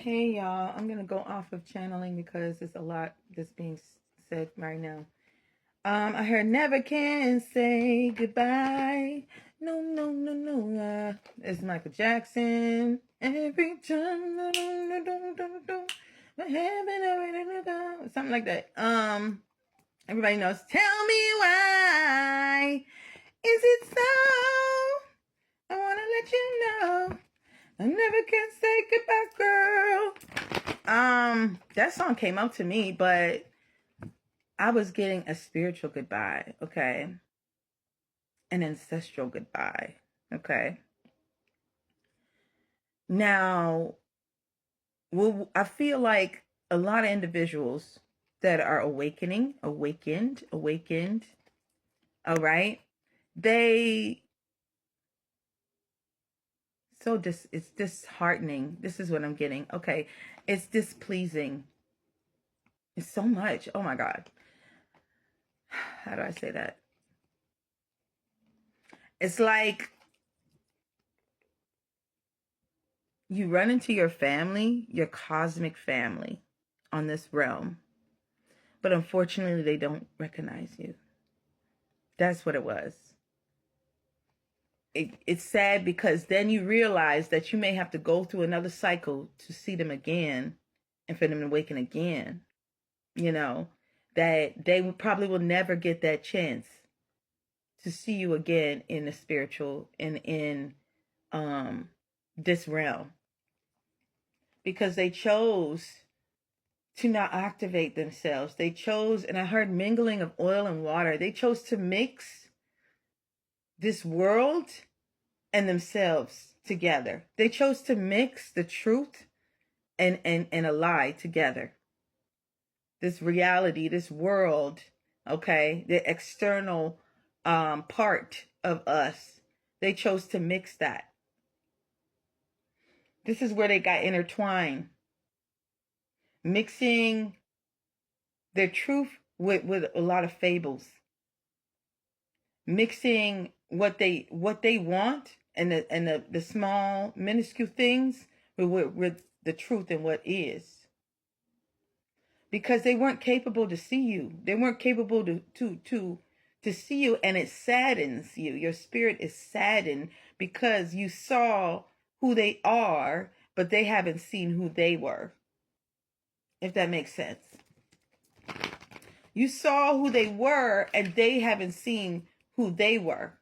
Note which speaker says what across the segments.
Speaker 1: Hey y'all, I'm gonna go off of channeling because there's a lot that's being said right now. I heard never can say goodbye. No, no, no, no. It's Michael Jackson. Every time, no, no, no, no, no, no, something like that. Everybody knows. Tell me why is it so? I wanna let you know I never can say goodbye, girl. That song came up to me, but I was getting a spiritual goodbye, okay? An ancestral goodbye, okay? Now, I feel like a lot of individuals that are awakened, all right? It's disheartening. This is what I'm getting. Okay. It's displeasing. It's so much. Oh my God. How do I say that? It's like you run into your family, your cosmic family on this realm, but unfortunately they don't recognize you. That's what it was. It's sad because then you realize that you may have to go through another cycle to see them again and for them to awaken again. You know, that they probably will never get that chance to see you again in the spiritual and in this realm, because they chose to not activate themselves. They chose, and I heard mingling of oil and water. They chose to mix this world and themselves together. They chose to mix the truth and a lie together. This reality, this world, okay, the external part of us, they chose to mix that. This is where they got intertwined, mixing their truth with a lot of fables, mixing what they want and the small minuscule things with the truth and what is, because they weren't capable to see you. They weren't capable to see you, and it saddens you. Your spirit is saddened because you saw who they are, but they haven't seen who they were. If that makes sense. You saw who they were and they haven't seen who they were.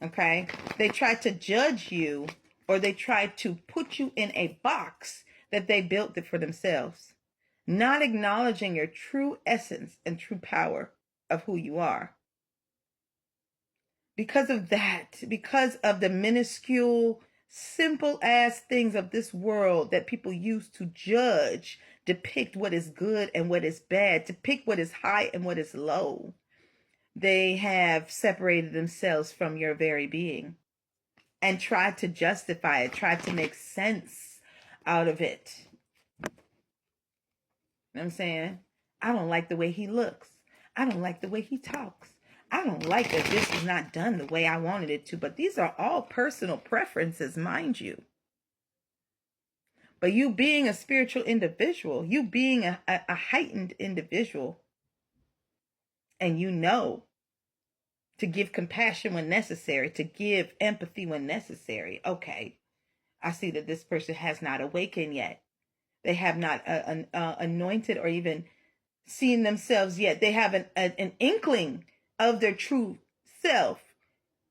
Speaker 1: Okay? They tried to judge you, or they tried to put you in a box that they built for themselves, not acknowledging your true essence and true power of who you are. Because of that, because of the minuscule, simple ass things of this world that people use to judge, depict what is good and what is bad, depict what is high and what is low, they have separated themselves from your very being and tried to justify it, tried to make sense out of it. You know what I'm saying? I don't like the way he looks. I don't like the way he talks. I don't like that this is not done the way I wanted it to. But these are all personal preferences, mind you. But you being a spiritual individual, you being a heightened individual, and you know to give compassion when necessary, to give empathy when necessary. Okay, I see that this person has not awakened yet. They have not anointed or even seen themselves yet. They have an inkling of their true self,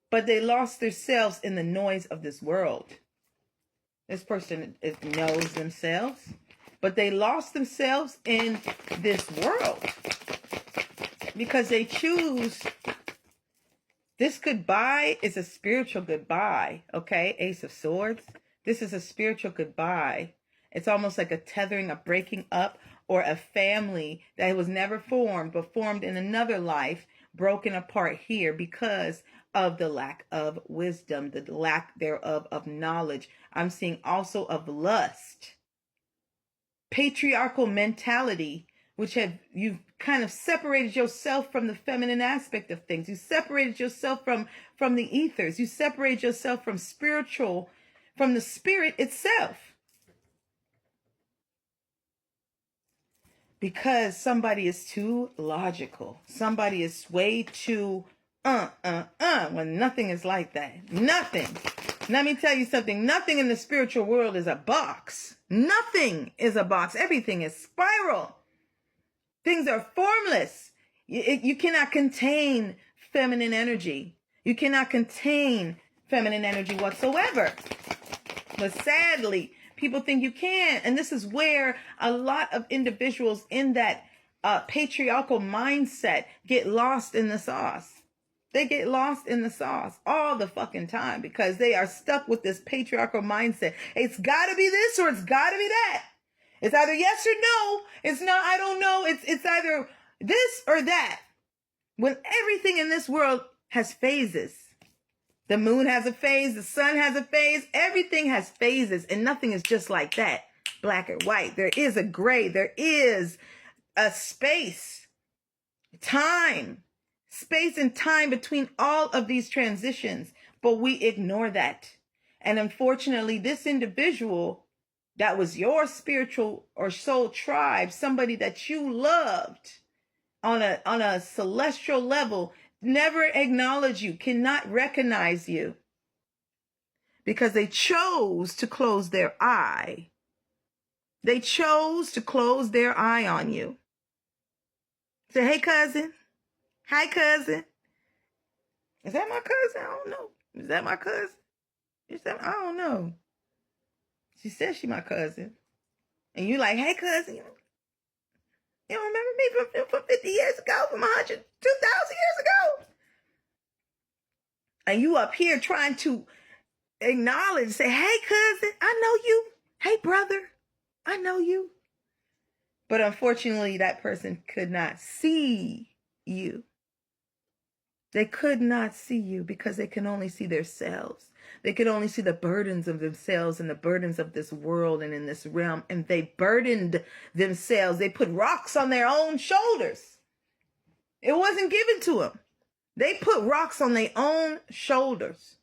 Speaker 1: but they lost themselves in the noise of this world. This person knows themselves, but they lost themselves in this world because they choose. This goodbye is a spiritual goodbye, okay? Ace of Swords. This is a spiritual goodbye. It's almost like a tethering, a breaking up, or a family that was never formed, but formed in another life, broken apart here because of the lack of wisdom, the lack thereof of knowledge. I'm seeing also of lust, patriarchal mentality, which you've kind of separated yourself from the feminine aspect of things. You separated yourself from the ethers. You separated yourself from the spirit itself. Because somebody is too logical. Somebody is way too when nothing is like that. Nothing. Let me tell you something. Nothing in the spiritual world is a box. Nothing is a box. Everything is spiral. Things are formless. You cannot contain feminine energy. You cannot contain feminine energy whatsoever. But sadly, people think you can. And this is where a lot of individuals in that patriarchal mindset get lost in the sauce. They get lost in the sauce all the fucking time because they are stuck with this patriarchal mindset. It's got to be this or it's got to be that. It's either yes or no. It's not, I don't know. It's either this or that. When everything in this world has phases. The moon has a phase. The sun has a phase. Everything has phases and nothing is just like that. Black or white. There is a gray. There is a space, time. Space and time between all of these transitions, but we ignore that. And unfortunately, this individual that was your spiritual or soul tribe, somebody that you loved on a celestial level, never acknowledge you, cannot recognize you because they chose to close their eye. They chose to close their eye on you. Say, hey, cousin. Hi, cousin. Is that my cousin? I don't know. Is that my cousin? I don't know. She says she my cousin. And you like, hey, cousin. You don't remember me from 50 years ago, from 100, 2,000 years ago? And you up here trying to acknowledge, say, hey, cousin, I know you. Hey, brother, I know you. But unfortunately, that person could not see you. They could not see you because they can only see themselves. They could only see the burdens of themselves and the burdens of this world and in this realm. And they burdened themselves. They put rocks on their own shoulders. It wasn't given to them. They put rocks on their own shoulders.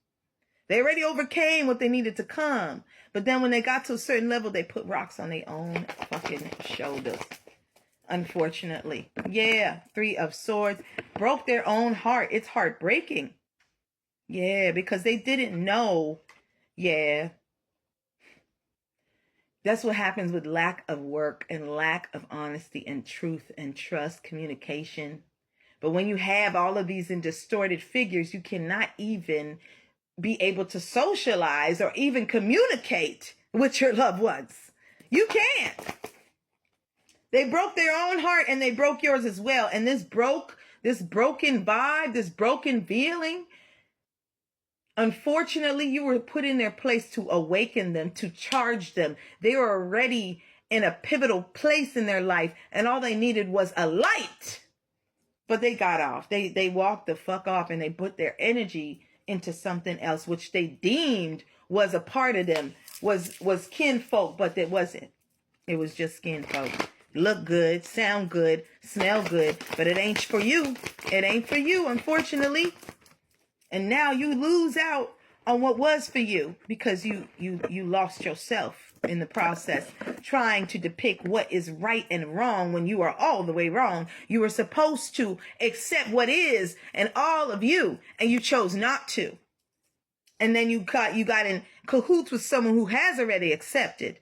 Speaker 1: They already overcame what they needed to come. But then when they got to a certain level, they put rocks on their own fucking shoulders. Unfortunately. Yeah, 3 of Swords. Broke their own heart. It's heartbreaking. Yeah, because they didn't know. Yeah. That's what happens with lack of work and lack of honesty and truth and trust, communication. But when you have all of these in distorted figures, you cannot even be able to socialize or even communicate with your loved ones. You can't. They broke their own heart and they broke yours as well. And this broken vibe, this broken feeling, unfortunately, you were put in their place to awaken them, to charge them. They were already in a pivotal place in their life and all they needed was a light. But they got off. They walked the fuck off and they put their energy into something else, which they deemed was a part of them, was kinfolk, but it wasn't. It was just kinfolk. Look good, sound good, smell good, but it ain't for you. It ain't for you, unfortunately. And now you lose out on what was for you because you lost yourself in the process, trying to depict what is right and wrong when you are all the way wrong. You were supposed to accept what is and all of you, and you chose not to. And then you got in cahoots with someone who has already accepted.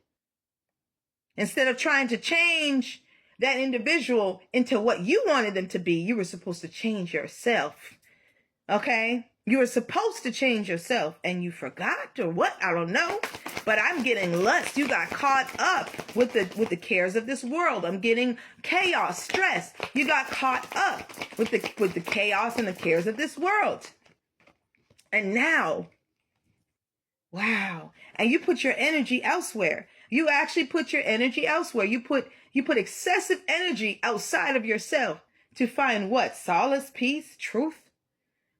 Speaker 1: Instead of trying to change that individual into what you wanted them to be, you were supposed to change yourself. Okay? You were supposed to change yourself and you forgot or what? I don't know. But I'm getting lust. You got caught up with the cares of this world. I'm getting chaos, stress. You got caught up with the chaos and the cares of this world. And now, wow. And you put your energy elsewhere. You actually put your energy elsewhere. You put excessive energy outside of yourself to find what? Solace, peace, truth.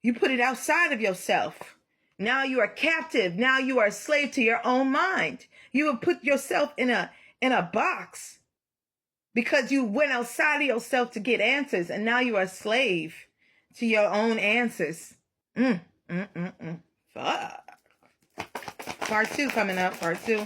Speaker 1: You put it outside of yourself. Now you are captive. Now you are a slave to your own mind. You have put yourself in a box because you went outside of yourself to get answers. And now you are a slave to your own answers. Fuck. Part 2 coming up. Part 2.